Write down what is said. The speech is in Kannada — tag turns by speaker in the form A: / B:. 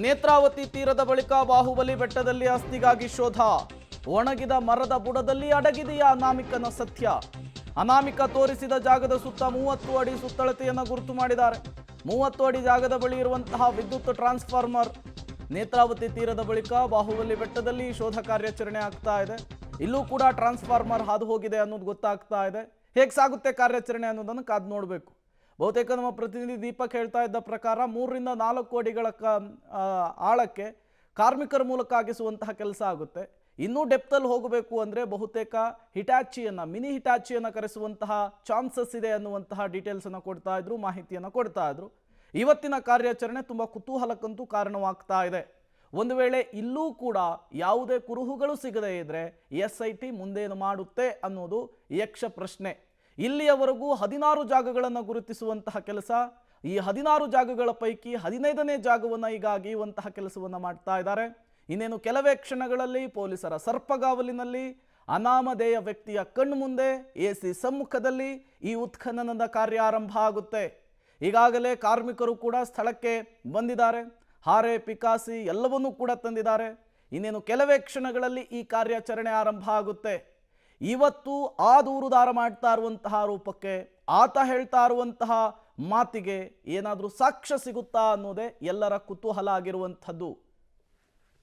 A: ನೇತ್ರಾವತಿ ತೀರದ ಬಳಿಕ ಬಾಹುಬಲಿ ಬೆಟ್ಟದಲ್ಲಿ ಅಸ್ಥಿಗಾಗಿ ಶೋಧ. ಒಣಗಿದ ಮರದ ಬುಡದಲ್ಲಿ ಅಡಗಿದೆಯಾ ಅನಾಮಿಕನ ಸತ್ಯ? ಅನಾಮಿಕ ತೋರಿಸಿದ ಜಾಗದ ಸುತ್ತ 30 ಅಡಿ ಸುತ್ತಳತೆಯನ್ನು ಗುರುತು ಮಾಡಿದ್ದಾರೆ. 30 ಅಡಿ ಜಾಗದ ಬಳಿ ಇರುವಂತಹ ವಿದ್ಯುತ್ ಟ್ರಾನ್ಸ್ಫಾರ್ಮರ್. ನೇತ್ರಾವತಿ ತೀರದ ಬಳಿಕ ಬಾಹುಬಲಿ ಬೆಟ್ಟದಲ್ಲಿ ಶೋಧ ಕಾರ್ಯಾಚರಣೆ ಆಗ್ತಾ ಇದೆ. ಇಲ್ಲೂ ಕೂಡ ಟ್ರಾನ್ಸ್ಫಾರ್ಮರ್ ಹಾದು ಹೋಗಿದೆ ಅನ್ನೋದು ಗೊತ್ತಾಗ್ತಾ ಇದೆ. ಹೇಗೆ ಸಾಗುತ್ತೆ ಕಾರ್ಯಾಚರಣೆ ಅನ್ನೋದನ್ನು ಕಾದು ನೋಡಬೇಕು. ಬಹುತೇಕ ನಮ್ಮ ಪ್ರತಿನಿಧಿ ದೀಪಕ್ ಹೇಳ್ತಾ ಇದ್ದ ಪ್ರಕಾರ 3 ರಿಂದ 4 ಅಡಿಗಳ ಆಳಕ್ಕೆ ಕಾರ್ಮಿಕರ ಮೂಲಕ ಆಗಿಸುವಂತಹ ಕೆಲಸ ಆಗುತ್ತೆ. ಇನ್ನೂ ಡೆಪ್ತಲ್ಲಿ ಹೋಗಬೇಕು ಅಂದರೆ ಬಹುತೇಕ ಮಿನಿ ಹಿಟಾಚಿಯನ್ನು ಕರೆಸುವಂತಹ ಚಾನ್ಸಸ್ ಇದೆ ಅನ್ನುವಂತಹ ಡೀಟೇಲ್ಸನ್ನು ಕೊಡ್ತಾ ಇದ್ರು, ಮಾಹಿತಿಯನ್ನು ಕೊಡ್ತಾ ಇದ್ರು. ಇವತ್ತಿನ ಕಾರ್ಯಾಚರಣೆ ತುಂಬ ಕುತೂಹಲಕ್ಕಂತೂ ಕಾರಣವಾಗ್ತಾ ಇದೆ. ಒಂದು ವೇಳೆ ಇಲ್ಲೂ ಕೂಡ ಯಾವುದೇ ಕುರುಹುಗಳು ಸಿಗದೇ ಇದ್ರೆ SIT ಮುಂದೇನು ಮಾಡುತ್ತೆ ಅನ್ನೋದು ಯಕ್ಷ ಪ್ರಶ್ನೆ. ಇಲ್ಲಿಯವರೆಗೂ 16 ಜಾಗಗಳನ್ನು ಗುರುತಿಸುವಂತಹ ಕೆಲಸ, ಈ 16 ಜಾಗಗಳ ಪೈಕಿ 15ನೇ ಜಾಗವನ್ನು ಈಗ ಅಗೆಯುವಂತಹ ಕೆಲಸವನ್ನು ಮಾಡ್ತಾ ಇದ್ದಾರೆ. ಇನ್ನೇನು ಕೆಲವೇ ಕ್ಷಣಗಳಲ್ಲಿ ಪೊಲೀಸರ ಸರ್ಪಗಾವಲಿನಲ್ಲಿ ಅನಾಮಧೇಯ ವ್ಯಕ್ತಿಯ ಕಣ್ಣು ಮುಂದೆ AC ಸಮ್ಮುಖದಲ್ಲಿ ಈ ಉತ್ಖನನದ ಕಾರ್ಯ ಆರಂಭ ಆಗುತ್ತೆ. ಈಗಾಗಲೇ ಕಾರ್ಮಿಕರು ಕೂಡ ಸ್ಥಳಕ್ಕೆ ಬಂದಿದ್ದಾರೆ. ಹಾರೆ, ಪಿಕಾಸಿ ಎಲ್ಲವನ್ನೂ ಕೂಡ ತಂದಿದ್ದಾರೆ. ಇನ್ನೇನು ಕೆಲವೇ ಕ್ಷಣಗಳಲ್ಲಿ ಈ ಕಾರ್ಯಾಚರಣೆ ಆರಂಭ ಆಗುತ್ತೆ. ಇವತ್ತು ಆ ದೂರುದಾರ ಮಾಡ್ತಾ ಇರುವಂತಹ ಆರೋಪಕ್ಕೆ, ಆತ ಹೇಳ್ತಾ ಇರುವಂತಹ ಮಾತಿಗೆ ಏನಾದರೂ ಸಾಕ್ಷ್ಯ ಸಿಗುತ್ತಾ ಅನ್ನೋದೇ ಎಲ್ಲರ ಕುತೂಹಲ ಆಗಿರುವಂಥದ್ದು.